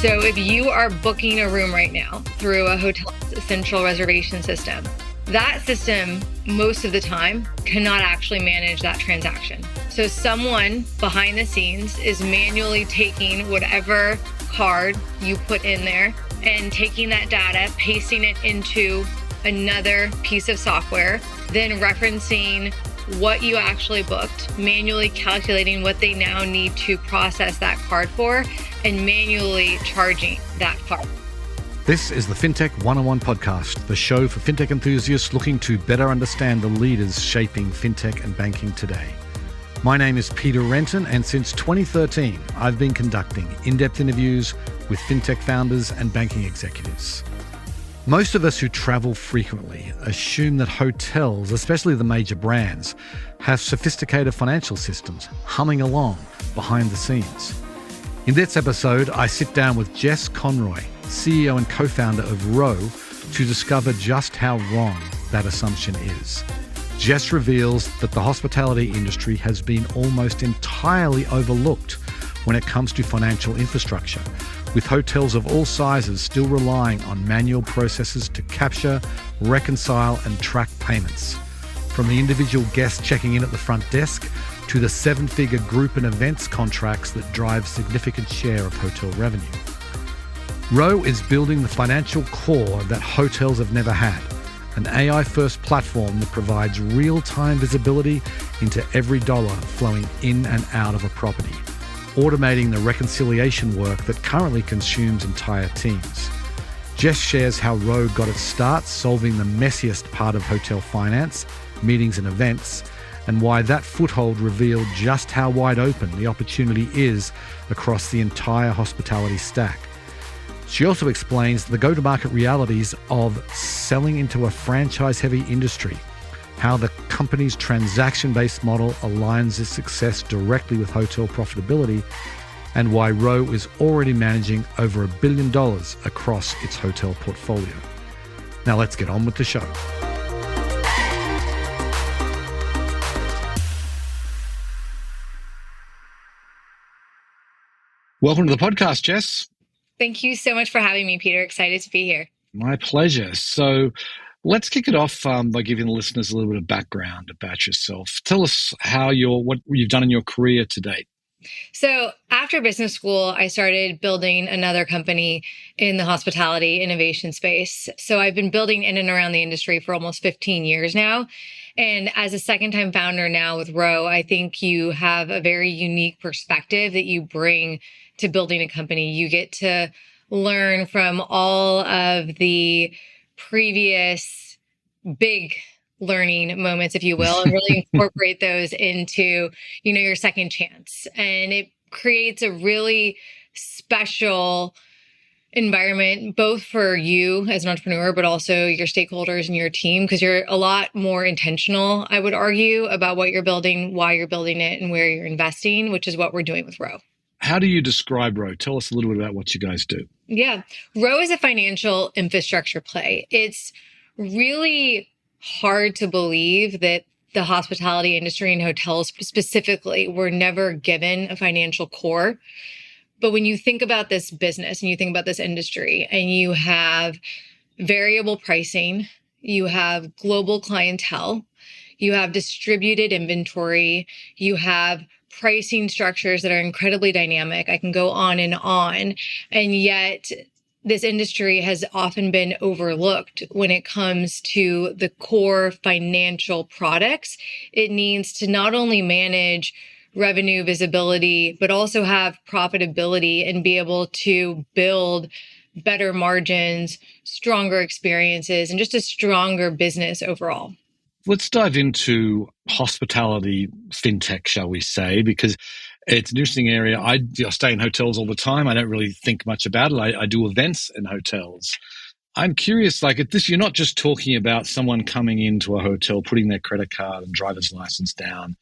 So if you are booking a room right now through a hotel central reservation system, that system most of the time cannot actually manage that transaction. So someone behind the scenes is manually taking whatever card you put in there and taking that data, pasting it into another piece of software, then referencing what you actually booked, manually calculating what they now need to process that card for, and manually charging that card. This is the FinTech 101 podcast, the show for fintech enthusiasts looking to better understand the leaders shaping fintech and banking today. My name is Peter Renton, and since 2013, I've been conducting in-depth interviews with fintech founders and banking executives. Most of us who travel frequently assume that hotels, especially the major brands, have sophisticated financial systems humming along behind the scenes. In this episode, I sit down with Jess Conroy, CEO and co-founder of ROH, to discover just how wrong that assumption is. Jess reveals that the hospitality industry has been almost entirely overlooked when it comes to financial infrastructure, with hotels of all sizes still relying on manual processes to capture, reconcile, and track payments. From the individual guest checking in at the front desk to the seven-figure group and events contracts that drive significant share of hotel revenue. ROH is building the financial core that hotels have never had, an AI-first platform that provides real-time visibility into every dollar flowing in and out of a property, automating the reconciliation work that currently consumes entire teams. Jess shares how ROH got its start solving the messiest part of hotel finance, meetings and events, and why that foothold revealed just how wide open the opportunity is across the entire hospitality stack. She also explains the go-to-market realities of selling into a franchise-heavy industry, how the company's transaction-based model aligns its success directly with hotel profitability, and why ROH is already managing over $1 billion across its hotel portfolio. Now let's get on with the show. Welcome to the podcast, Jess. Thank you so much for having me, Peter. Excited to be here. My pleasure. So let's kick it off by giving the listeners a little bit of background about yourself. Tell us what you've done in your career to date. So after business school, I started building another company in the hospitality innovation space. So I've been building in and around the industry for almost 15 years now. And as a second-time founder now with ROH, I think you have a very unique perspective that you bring to building a company. You get to learn from all of the previous big learning moments, if you will, and really incorporate those into, your second chance. And it creates a really special environment, both for you as an entrepreneur, but also your stakeholders and your team, because you're a lot more intentional, I would argue, about what you're building, why you're building it, and where you're investing, which is what we're doing with ROH. How do you describe ROH? Tell us a little bit about what you guys do. Yeah. ROH is a financial infrastructure play. It's really hard to believe that the hospitality industry and hotels specifically were never given a financial core. But when you think about this business and you think about this industry and you have variable pricing, you have global clientele, you have distributed inventory, you have pricing structures that are incredibly dynamic. I can go on. And yet this industry has often been overlooked when it comes to the core financial products. It needs to not only manage revenue visibility, but also have profitability and be able to build better margins, stronger experiences, and just a stronger business overall. Let's dive into hospitality fintech, shall we say, because it's an interesting area. I stay in hotels all the time. I don't really think much about it. I do events in hotels. I'm curious, at this, you're not just talking about someone coming into a hotel, putting their credit card and driver's license down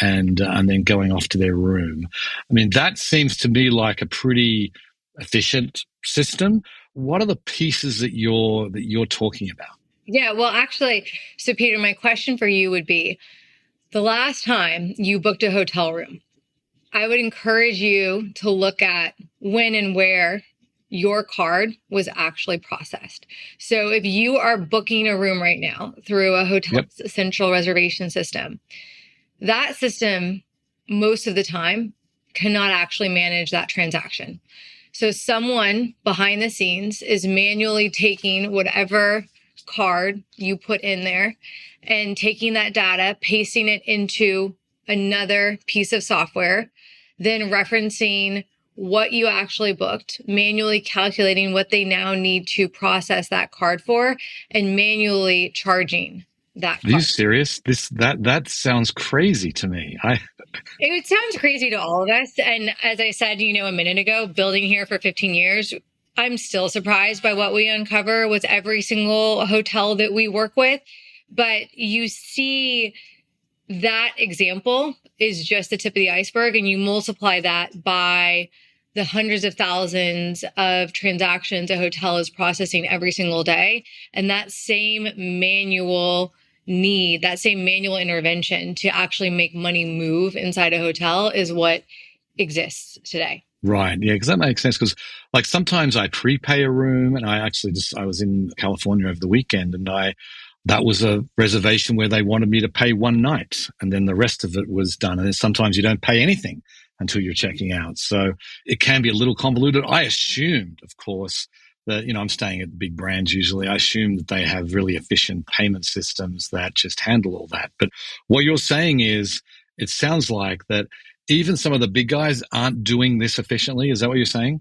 and then going off to their room. I mean, that seems to me like a pretty efficient system. What are the pieces that you're talking about? Yeah, well, actually, so Peter, my question for you would be, the last time you booked a hotel room, I would encourage you to look at when and where your card was actually processed. So if you are booking a room right now through a hotel central reservation system, that system most of the time cannot actually manage that transaction. So someone behind the scenes is manually taking whatever card you put in there and taking that data, pasting it into another piece of software, then referencing what you actually booked, manually calculating what they now need to process that card for, and manually charging that Are you card. serious? That sounds crazy to me. It sounds crazy to all of us. And as I said, a minute ago, building here for 15 years, I'm still surprised by what we uncover with every single hotel that we work with. But you see that example is just the tip of the iceberg, and you multiply that by the hundreds of thousands of transactions a hotel is processing every single day. And that same manual intervention to actually make money move inside a hotel is what exists today. Right. Yeah, because that makes sense. Because like sometimes I prepay a room, and I was in California over the weekend, and that was a reservation where they wanted me to pay one night, and then the rest of it was done. And then sometimes you don't pay anything until you're checking out. So it can be a little convoluted. I assumed, of course, that, I'm staying at big brands usually. I assume that they have really efficient payment systems that just handle all that. But what you're saying is, it sounds like that even some of the big guys aren't doing this efficiently. Is that what you're saying?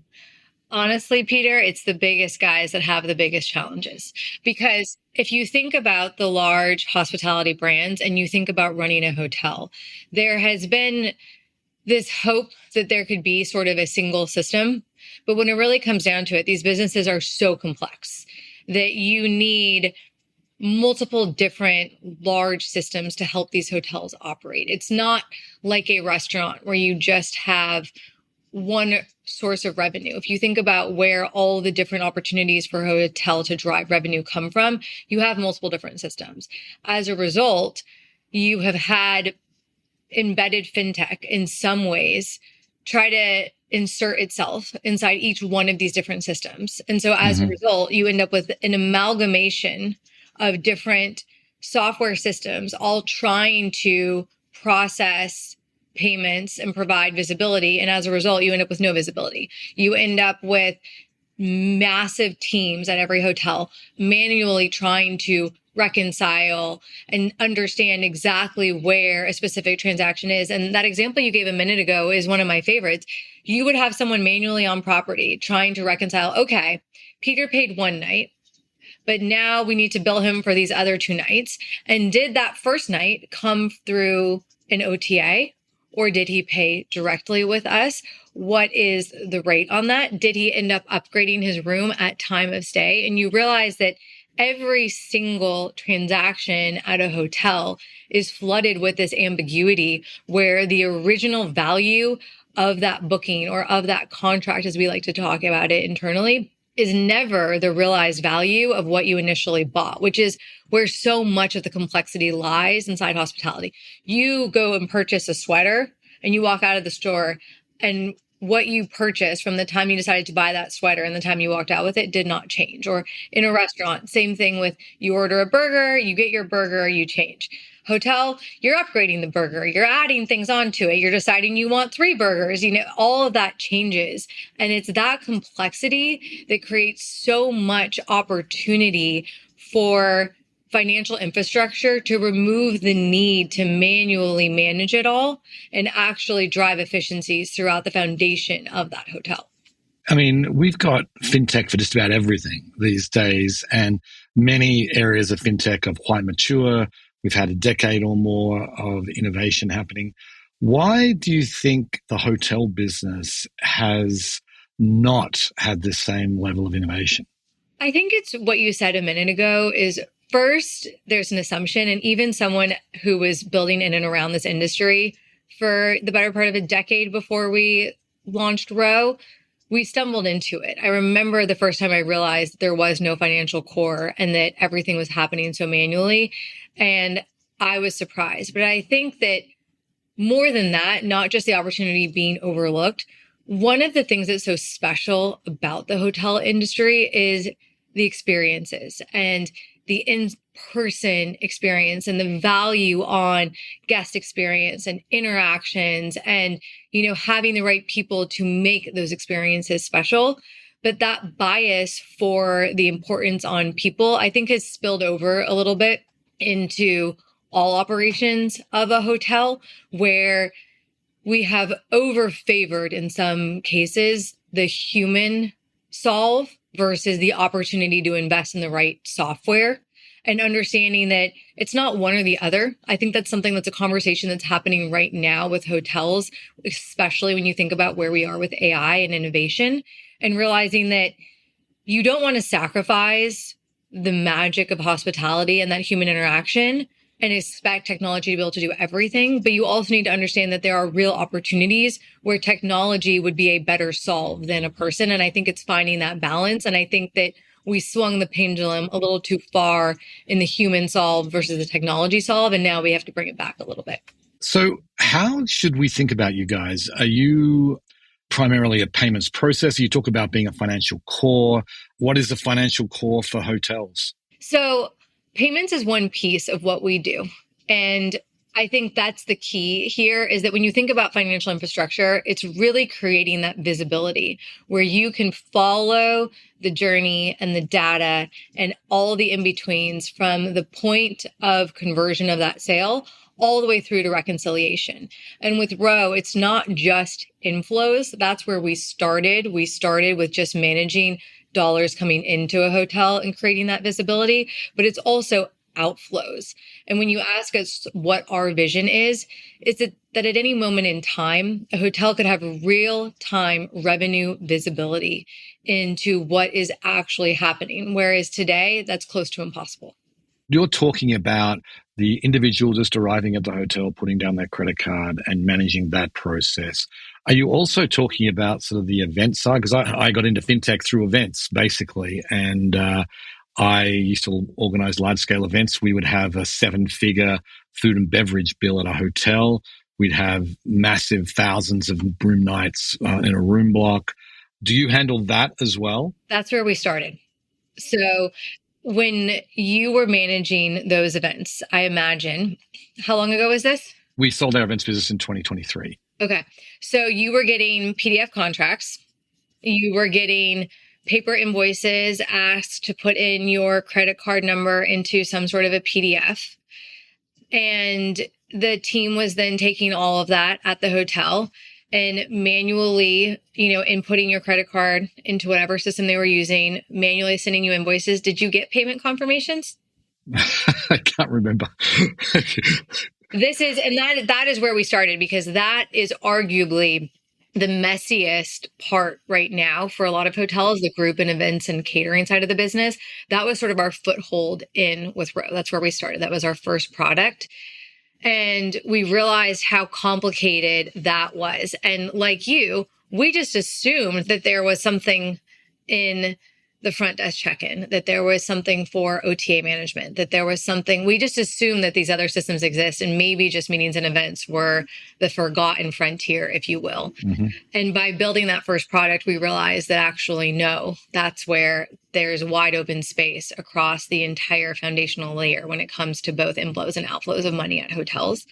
Honestly, Peter, it's the biggest guys that have the biggest challenges. Because if you think about the large hospitality brands and you think about running a hotel, there has been this hope that there could be sort of a single system. But when it really comes down to it, these businesses are so complex that you need multiple different large systems to help these hotels operate. It's not like a restaurant where you just have one source of revenue. If you think about where all the different opportunities for a hotel to drive revenue come from, you have multiple different systems. As a result, you have had embedded fintech in some ways try to insert itself inside each one of these different systems. And so as a result, you end up with an amalgamation of different software systems all trying to process payments and provide visibility. And as a result, you end up with no visibility. You end up with massive teams at every hotel manually trying to reconcile and understand exactly where a specific transaction is. And that example you gave a minute ago is one of my favorites. You would have someone manually on property trying to reconcile, okay, Peter paid one night, but now we need to bill him for these other 2 nights. And did that first night come through an OTA, or did he pay directly with us? What is the rate on that? Did he end up upgrading his room at time of stay? And you realize that every single transaction at a hotel is flooded with this ambiguity where the original value of that booking or of that contract, as we like to talk about it internally, is never the realized value of what you initially bought, which is where so much of the complexity lies inside hospitality. You go and purchase a sweater and you walk out of the store, and what you purchased from the time you decided to buy that sweater and the time you walked out with it did not change. Or in a restaurant, same thing with you order a burger, you get your burger, you change. Hotel, you're upgrading the burger, you're adding things onto it, you're deciding you want 3 burgers, all of that changes. And it's that complexity that creates so much opportunity for financial infrastructure to remove the need to manually manage it all and actually drive efficiencies throughout the foundation of that hotel. I mean, we've got fintech for just about everything these days, and many areas of fintech are quite mature. We've had a decade or more of innovation happening. Why do you think the hotel business has not had the same level of innovation? I think it's what you said a minute ago is first, there's an assumption, and even someone who was building in and around this industry for the better part of a decade before we launched ROH, we stumbled into it. I remember the first time I realized there was no financial core and that everything was happening so manually, and I was surprised. But I think that more than that, not just the opportunity being overlooked, One of the things that's so special about the hotel industry is the experiences and the in-person experience and the value on guest experience and interactions and, having the right people to make those experiences special. But that bias for the importance on people, I think, has spilled over a little bit into all operations of a hotel, where we have overfavored in some cases the human solve versus the opportunity to invest in the right software, and understanding that it's not one or the other. I think that's something that's a conversation that's happening right now with hotels, especially when you think about where we are with AI and innovation, and realizing that you don't want to sacrifice the magic of hospitality and that human interaction and expect technology to be able to do everything. But you also need to understand that there are real opportunities where technology would be a better solve than a person. And I think it's finding that balance. And I think that we swung the pendulum a little too far in the human solve versus the technology solve. And now we have to bring it back a little bit. So how should we think about you guys? Are you primarily a payments processor? You talk about being a financial core. What is the financial core for hotels? So payments is one piece of what we do. And I think that's the key here, is that when you think about financial infrastructure, it's really creating that visibility where you can follow the journey and the data and all the in-betweens from the point of conversion of that sale all the way through to reconciliation. And with ROH, it's not just inflows. That's where we started. We started with just managing dollars coming into a hotel and creating that visibility, but it's also outflows. And when you ask us what our vision is that at any moment in time, a hotel could have real-time revenue visibility into what is actually happening. Whereas today, that's close to impossible. You're talking about the individual just arriving at the hotel, putting down their credit card and managing that process. Are you also talking about sort of the event side? Because I got into fintech through events, basically. And I used to organize large-scale events. We would have a 7-figure food and beverage bill at a hotel. We'd have massive thousands of room nights in a room block. Do you handle that as well? That's where we started. So when you were managing those events, I imagine, how long ago was this? We sold our events business in 2023. Okay. So you were getting PDF contracts. You were getting paper invoices asked to put in your credit card number into some sort of a PDF. And the team was then taking all of that at the hotel and manually, inputting your credit card into whatever system they were using, manually sending you invoices. Did you get payment confirmations? I can't remember. That is where we started, because that is arguably the messiest part right now for a lot of hotels, the group and events and catering side of the business. That was sort of our foothold in with ROH. That's where we started. That was our first product. And we realized how complicated that was. And like you, we just assumed that there was something in the front desk check-in, that there was something for OTA management, that there was something. We just assumed that these other systems exist, and maybe just meetings and events were the forgotten frontier, if you will. Mm-hmm. And by building that first product, we realized that actually, no, that's where there's wide open space across the entire foundational layer when it comes to both inflows and outflows of money at hotels.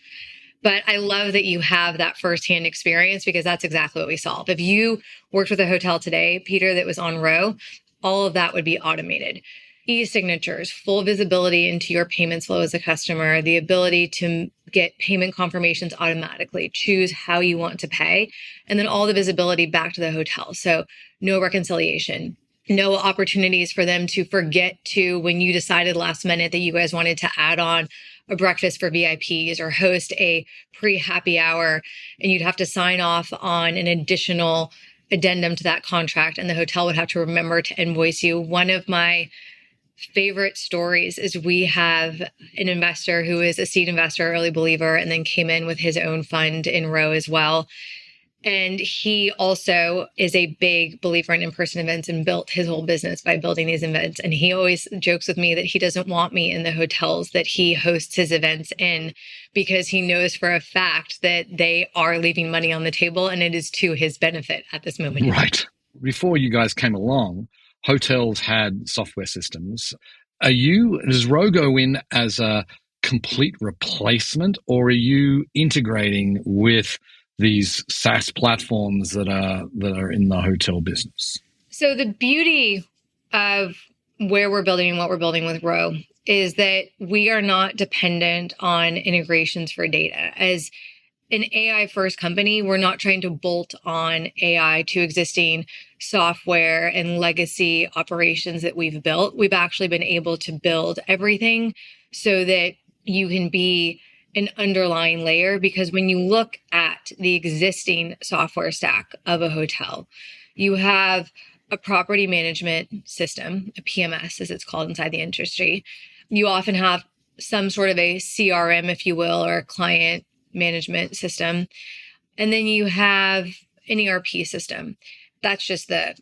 But I love that you have that firsthand experience, because that's exactly what we solve. If you worked with a hotel today, Peter, that was on ROH, all of that would be automated. E-signatures, full visibility into your payments flow as a customer, the ability to get payment confirmations automatically, choose how you want to pay, and then all the visibility back to the hotel. So no reconciliation, no opportunities for them to forget to, when you decided last minute that you guys wanted to add on a breakfast for VIPs or host a pre-happy hour, and you'd have to sign off on an additional addendum to that contract, and the hotel would have to remember to invoice you. One of my favorite stories is we have an investor who is a seed investor, early believer, and then came in with his own fund in ROH as well. And he also is a big believer in in-person events and built his whole business by building these events. And he always jokes with me that he doesn't want me in the hotels that he hosts his events in, because he knows for a fact that they are leaving money on the table and it is to his benefit at this moment. Right. Before you guys came along, hotels had software systems. Does ROH go in as a complete replacement, or are you integrating with these SaaS platforms that are in the hotel business? So the beauty of where we're building and what we're building with ROH is that we are not dependent on integrations for data. As an AI first company, we're not trying to bolt on AI to existing software and legacy operations that we've built. We've actually been able to build everything so that you can be an underlying layer, because when you look at the existing software stack of a hotel, you have a property management system, a PMS as it's called inside the industry. You often have some sort of a CRM, if you will, or a client management system. And then you have an ERP system. That's just the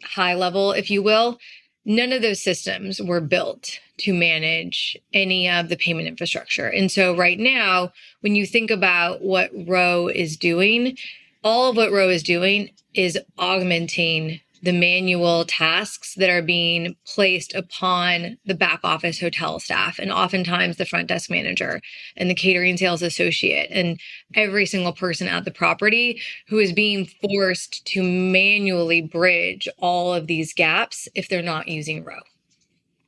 high level, if you will. None of those systems were built to manage any of the payment infrastructure. And so right now, when you think about what ROH is doing, all of what ROH is doing is augmenting the manual tasks that are being placed upon the back office hotel staff, and oftentimes the front desk manager and the catering sales associate and every single person at the property, who is being forced to manually bridge all of these gaps if they're not using ROH.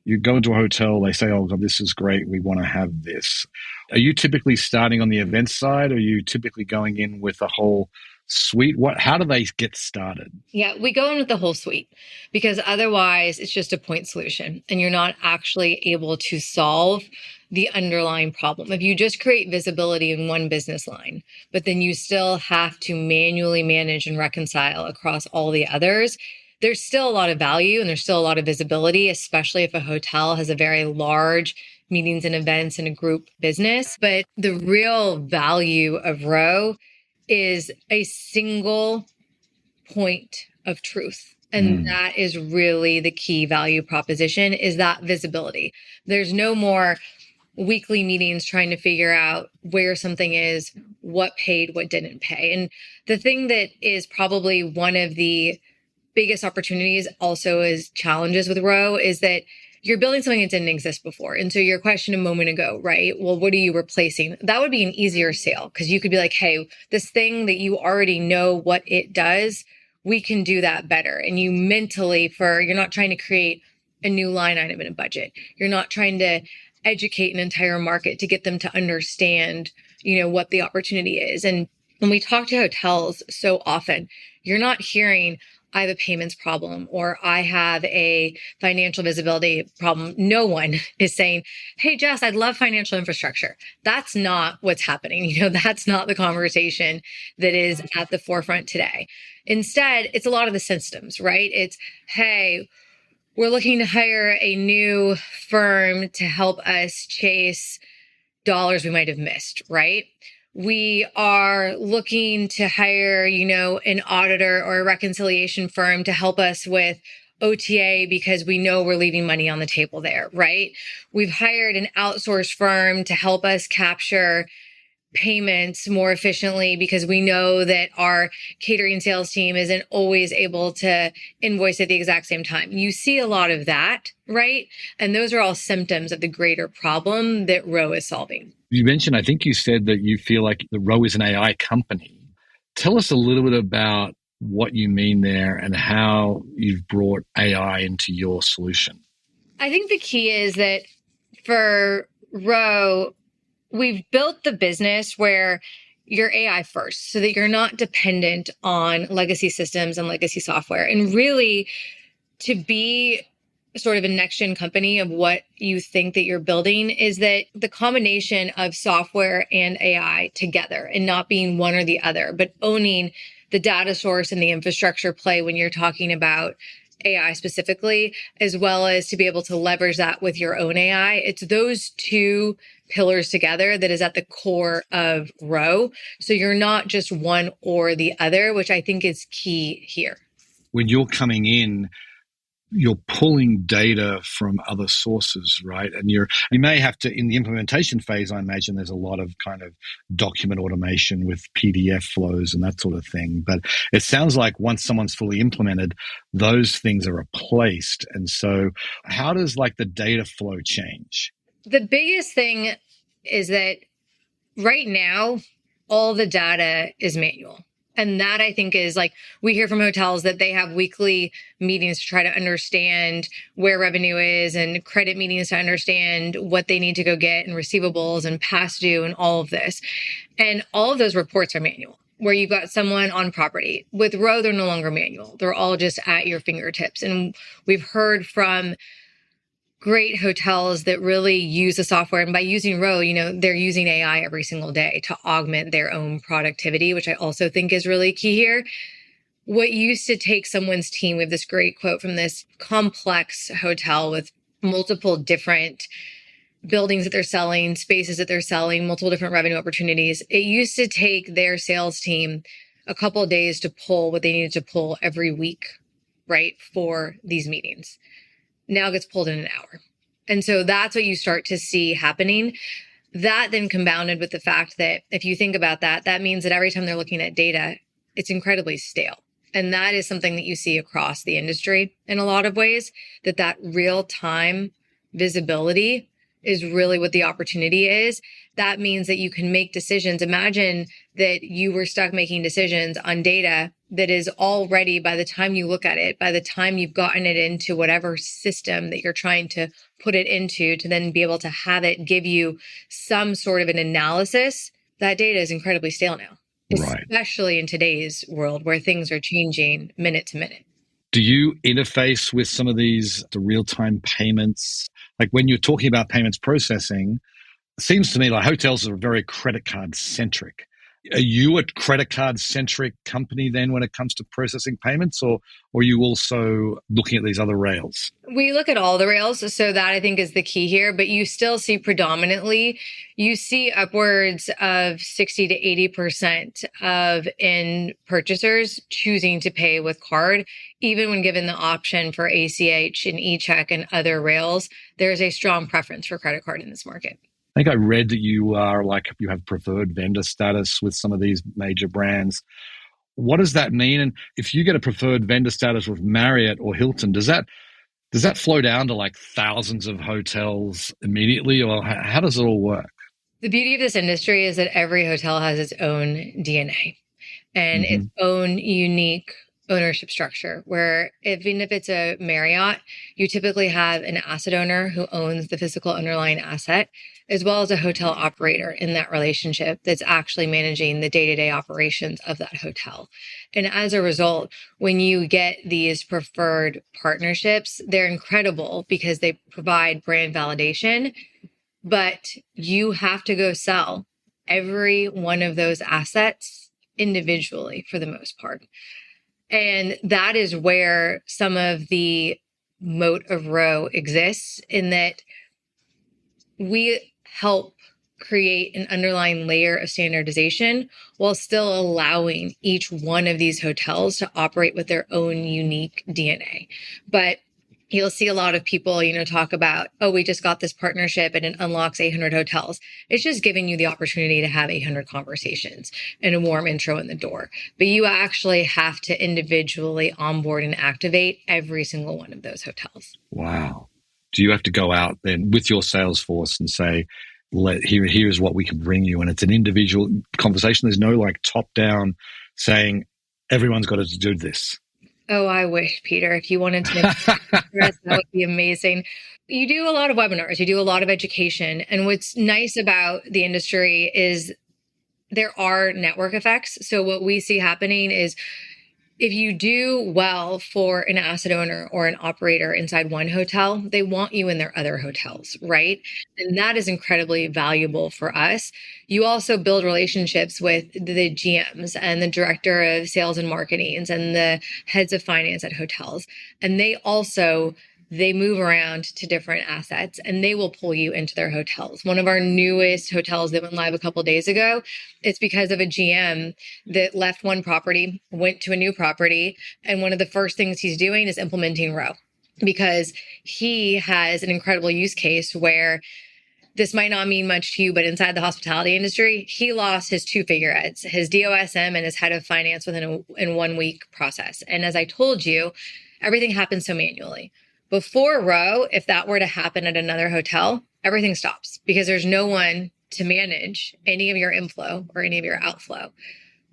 You go into a hotel, they say, oh, God, this is great, we want to have this. Are you typically starting on the event side, or are you typically going in with a whole suite? How do they get started? Yeah, we go in with the whole suite, because otherwise it's just a point solution and you're not actually able to solve the underlying problem. If you just create visibility in one business line, but then you still have to manually manage and reconcile across all the others, there's still a lot of value and there's still a lot of visibility, especially if a hotel has a very large meetings and events and a group business. But the real value of ROH is a single point of truth. And that is really the key value proposition, is that visibility. There's no more weekly meetings trying to figure out where something is, what paid, what didn't pay. And the thing that is probably one of the biggest opportunities also as challenges with ROH is that you're building something that didn't exist before. And so your question a moment ago, right? Well, what are you replacing? That would be an easier sale, because you could be like, hey, this thing that you already know what it does, we can do that better. And you mentally, you're not trying to create a new line item in a budget. You're not trying to educate an entire market to get them to understand, what the opportunity is. And when we talk to hotels so often, you're not hearing, I have a payments problem, or I have a financial visibility problem. No one is saying, hey, Jess, I'd love financial infrastructure. That's not what's happening. That's not the conversation that is at the forefront today. Instead, it's a lot of the systems, right? It's, hey, we're looking to hire a new firm to help us chase dollars we might have missed, right? We are looking to hire, an auditor or a reconciliation firm to help us with OTA because we know we're leaving money on the table there, right? We've hired an outsourced firm to help us capture payments more efficiently because we know that our catering sales team isn't always able to invoice at the exact same time. You see a lot of that, right? And those are all symptoms of the greater problem that ROH is solving. You mentioned, I think you said that you feel like the ROH is an AI company. Tell us a little bit about what you mean there and how you've brought AI into your solution. I think the key is that for ROH, we've built the business where you're AI first, so that you're not dependent on legacy systems and legacy software. And really, to be sort of a next-gen company of what you think that you're building is that the combination of software and AI together, and not being one or the other, but owning the data source and the infrastructure play when you're talking about AI specifically, as well as to be able to leverage that with your own AI. It's those two pillars together that is at the core of ROH. So you're not just one or the other, which I think is key here. When you're coming in, you're pulling data from other sources, right? And you may have to, in the implementation phase, I imagine there's a lot of kind of document automation with PDF flows and that sort of thing. But it sounds like once someone's fully implemented, those things are replaced. And so how does like the data flow change? The biggest thing is that right now, all the data is manual. And that I think is like, we hear from hotels that they have weekly meetings to try to understand where revenue is, and credit meetings to understand what they need to go get, and receivables and past due and all of this. And all of those reports are manual, where you've got someone on property. With ROH, they're no longer manual. They're all just at your fingertips. And we've heard from great hotels that really use the software. And by using ROH, they're using AI every single day to augment their own productivity, which I also think is really key here. What used to take someone's team, we have this great quote from this complex hotel with multiple different buildings that they're selling, spaces that they're selling, multiple different revenue opportunities. It used to take their sales team a couple of days to pull what they needed to pull every week, right, for these meetings. Now gets pulled in an hour. And so that's what you start to see happening. That then compounded with the fact that if you think about that, that means that every time they're looking at data, it's incredibly stale. And that is something that you see across the industry in a lot of ways, that real-time visibility is really what the opportunity is. That means that you can make decisions. Imagine that you were stuck making decisions on data that is already, by the time you look at it, by the time you've gotten it into whatever system that you're trying to put it into, to then be able to have it give you some sort of an analysis, that data is incredibly stale now, Right. Especially in today's world where things are changing minute to minute. Do you interface with some of the real-time payments? Like when you're talking about payments processing, it seems to me like hotels are very credit card centric. Are you a credit card centric company then when it comes to processing payments, or are you also looking at these other rails? We look at all the rails, so that I think is the key here, but you still see predominantly, you see upwards of 60 to 80% of end purchasers choosing to pay with card, even when given the option for ACH and eCheck and other rails. There's a strong preference for credit card in this market. I think I read that you have preferred vendor status with some of these major brands. What does that mean? And if you get a preferred vendor status with Marriott or Hilton, does that flow down to like thousands of hotels immediately, or how does it all work? The beauty of this industry is that every hotel has its own DNA and its own unique ownership structure, where even if it's a Marriott, you typically have an asset owner who owns the physical underlying asset, as well as a hotel operator in that relationship that's actually managing the day-to-day operations of that hotel. And as a result, when you get these preferred partnerships, they're incredible because they provide brand validation, but you have to go sell every one of those assets individually for the most part. And that is where some of the moat of ROH exists, in that we help create an underlying layer of standardization while still allowing each one of these hotels to operate with their own unique DNA. But you'll see a lot of people, talk about, oh, we just got this partnership and it unlocks 800 hotels. It's just giving you the opportunity to have 800 conversations and a warm intro in the door. But you actually have to individually onboard and activate every single one of those hotels. Wow. Do you have to go out then with your sales force and say, here's what we can bring you? And it's an individual conversation. There's no like top down saying everyone's got to do this. Oh, I wish, Peter, if you wanted to, that would be amazing. You do a lot of webinars, you do a lot of education. And what's nice about the industry is there are network effects. So what we see happening is if you do well for an asset owner or an operator inside one hotel, they want you in their other hotels, right? And that is incredibly valuable for us. You also build relationships with the GMs and the director of sales and marketing and the heads of finance at hotels. And they move around to different assets and they will pull you into their hotels. One of our newest hotels that went live a couple of days ago, it's because of a GM that left one property, went to a new property, and one of the first things he's doing is implementing ROH because he has an incredible use case where this might not mean much to you, but inside the hospitality industry, he lost his two figureheads, his DOSM and his head of finance within a 1 week process. And as I told you, everything happens so manually. Before ROH, if that were to happen at another hotel, everything stops because there's no one to manage any of your inflow or any of your outflow.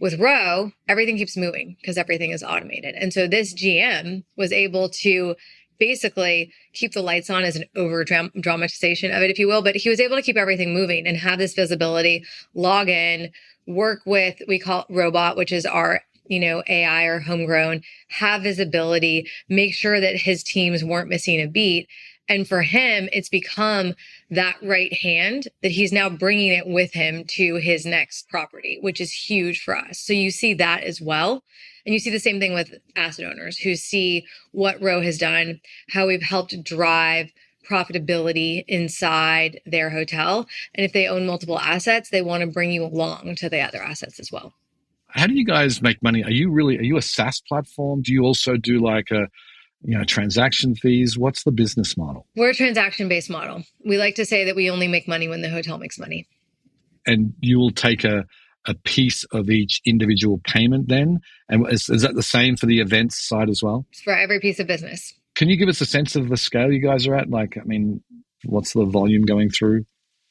With ROH, everything keeps moving because everything is automated. And so this GM was able to basically keep the lights on as an over dramatization of it, if you will, but he was able to keep everything moving and have this visibility, log in, work with, we call it Robot, which is our AI or homegrown, have visibility, make sure that his teams weren't missing a beat. And for him, it's become that right hand that he's now bringing it with him to his next property, which is huge for us. So you see that as well. And you see the same thing with asset owners who see what ROH has done, how we've helped drive profitability inside their hotel. And if they own multiple assets, they want to bring you along to the other assets as well. How do you guys make money? Are you a SaaS platform? Do you also do like transaction fees? What's the business model? We're a transaction-based model. We like to say that we only make money when the hotel makes money. And you will take a piece of each individual payment then? And is that the same for the events side as well? It's for every piece of business. Can you give us a sense of the scale you guys are at? What's the volume going through?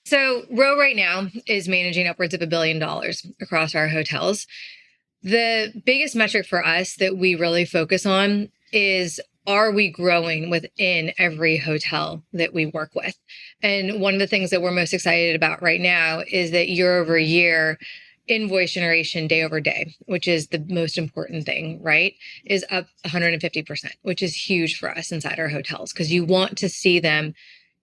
So ROH right now is managing upwards of $1 billion across our hotels. The biggest metric for us that we really focus on is, are we growing within every hotel that we work with? And one of the things that we're most excited about right now is that year over year, invoice generation day over day, which is the most important thing, right, is up 150%, which is huge for us inside our hotels because you want to see them,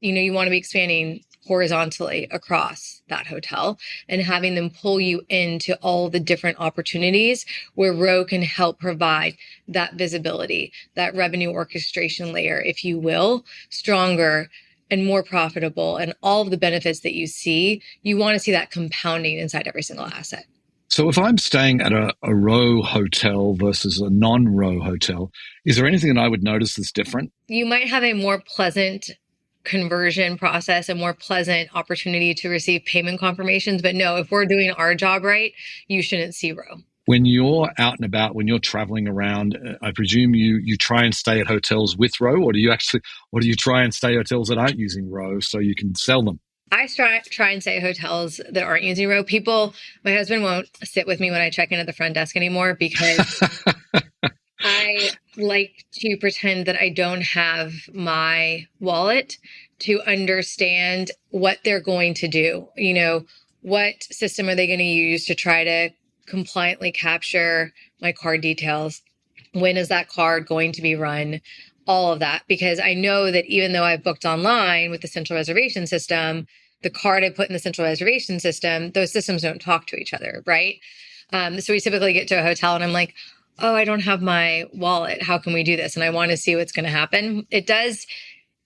you want to be expanding horizontally across that hotel and having them pull you into all the different opportunities where ROH can help provide that visibility, that revenue orchestration layer, if you will, stronger and more profitable, and all of the benefits that you see, you want to see that compounding inside every single asset. So if I'm staying at a ROH hotel versus a non-ROH hotel, is there anything that I would notice that's different? You might have a more pleasant conversion process, a more pleasant opportunity to receive payment confirmations. But no, if we're doing our job right, you shouldn't see ROH. When you're out and about, when you're traveling around, I presume you try and stay at hotels with ROH, or do you try and stay at hotels that aren't using ROH so you can sell them? I try and stay at hotels that aren't using ROH. My husband won't sit with me when I check in at the front desk anymore because I like to pretend that I don't have my wallet to understand what they're going to do. What system are they going to use to try to compliantly capture my card details? When is that card going to be run? All of that, because I know that even though I've booked online with the central reservation system, the card I put in the central reservation system, those systems don't talk to each other, right? So we typically get to a hotel and I'm like, oh, I don't have my wallet. How can we do this? And I want to see what's going to happen. It does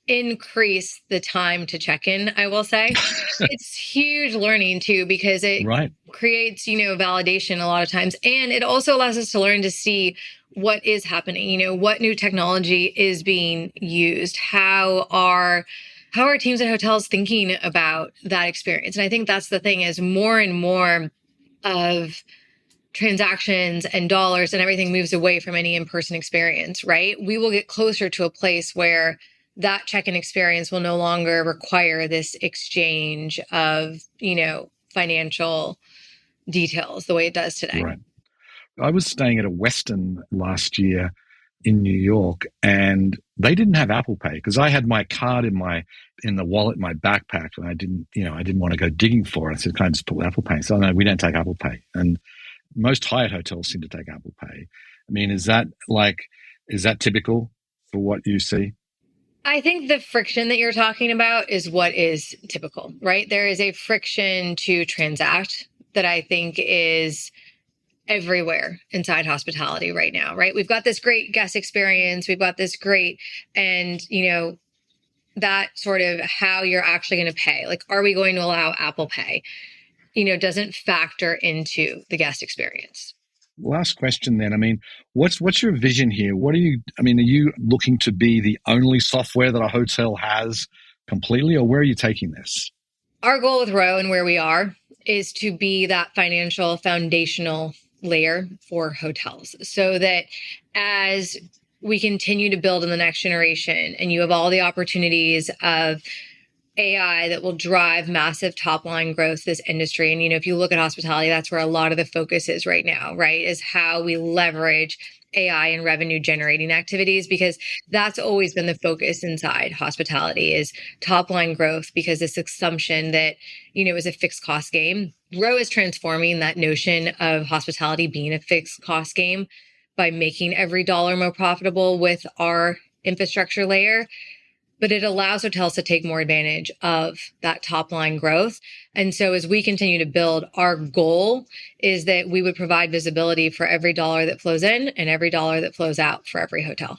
increase the time to check in, I will say. It's huge learning too, because it creates, validation a lot of times. And it also allows us to learn to see what is happening, what new technology is being used, how are teams at hotels thinking about that experience. And I think that's the thing, is more and more of transactions and dollars and everything moves away from any in-person experience, right? We will get closer to a place where that check-in experience will no longer require this exchange of, financial details the way it does today. Right. I was staying at a Westin last year in New York, and they didn't have Apple Pay because I had my card in the wallet in my backpack, and I didn't want to go digging for it. So I just put Apple Pay. So no, we don't take Apple Pay. And most hired hotels seem to take Apple Pay. I mean, is that typical for what you see? I think the friction that you're talking about is what is typical, right? There is a friction to transact that I think is everywhere inside hospitality right now, right? We've got this great guest experience. We've got this great, and that sort of how you're actually going to pay. Like, are we going to allow Apple Pay? Doesn't factor into the guest experience. Last question then. I mean, what's your vision here? Are you looking to be the only software that a hotel has completely, or where are you taking this? Our goal with ROH and where we are is to be that financial foundational layer for hotels, so that as we continue to build in the next generation and you have all the opportunities of AI that will drive massive top line growth to this industry. And, if you look at hospitality, that's where a lot of the focus is right now, right? Is how we leverage AI and revenue generating activities, because that's always been the focus inside hospitality is top line growth, because this assumption that, is a fixed cost game. ROH is transforming that notion of hospitality being a fixed cost game by making every dollar more profitable with our infrastructure layer. But it allows hotels to take more advantage of that top line growth. And so as we continue to build, our goal is that we would provide visibility for every dollar that flows in and every dollar that flows out for every hotel.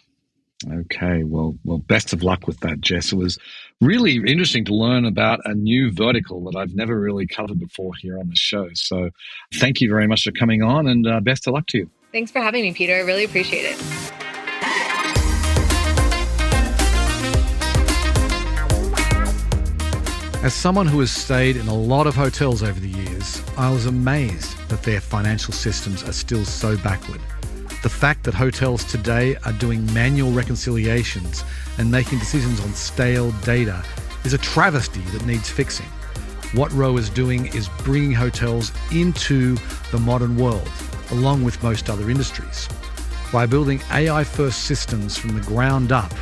Okay, well, best of luck with that, Jess. It was really interesting to learn about a new vertical that I've never really covered before here on the show. So thank you very much for coming on, and best of luck to you. Thanks for having me, Peter. I really appreciate it. As someone who has stayed in a lot of hotels over the years, I was amazed that their financial systems are still so backward. The fact that hotels today are doing manual reconciliations and making decisions on stale data is a travesty that needs fixing. What ROH is doing is bringing hotels into the modern world, along with most other industries. By building AI-first systems from the ground up,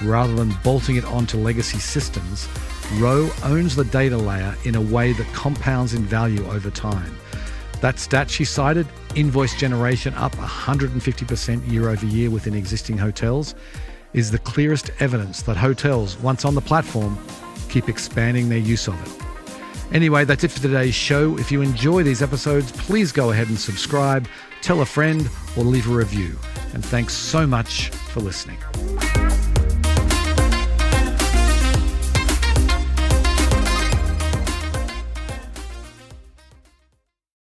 rather than bolting it onto legacy systems, ROH owns the data layer in a way that compounds in value over time. That stat she cited, invoice generation up 150% year over year within existing hotels, is the clearest evidence that hotels, once on the platform, keep expanding their use of it. Anyway, that's it for today's show. If you enjoy these episodes, please go ahead and subscribe, tell a friend, or leave a review. And thanks so much for listening.